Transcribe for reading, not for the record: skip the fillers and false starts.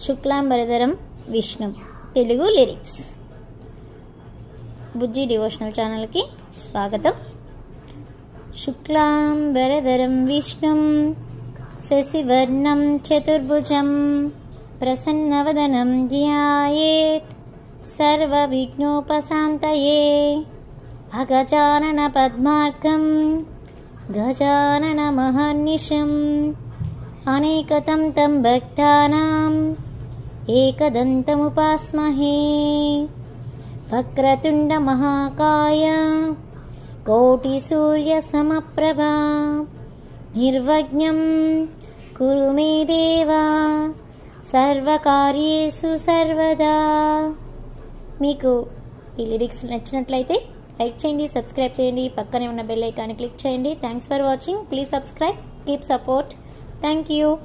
శుక్లాంబరధరం విష్ణు తెలుగు లిరిక్స్. బుజ్జి డివోషనల్ ఛానల్కి స్వాగతం. శుక్లాంబరధరం విష్ణుం శశివర్ణం చతుర్భుజం ప్రసన్నవదనం ధ్యాయేత్ సర్వవిఘ్నోపశాంతయే. అగజానన పద్మార్కం గజానన మహర్నిశం అనేకతం తం భక్తానాం ఏకదంతముపాస్మహే. వక్రతుండ మహాకాయ కోటి సూర్య సమప్రభా నిర్విఘ్నం కురు మే దేవా సర్వకార్యేషు సర్వదా. మీకు ఈ లిరిక్స్ నచ్చినట్లయితే లైక్ చేయండి, సబ్స్క్రైబ్ చేయండి, పక్కనే ఉన్న బెల్ ఐకాన్ని క్లిక్ చేయండి. Thanks for watching. Please subscribe, keep support. Thank you.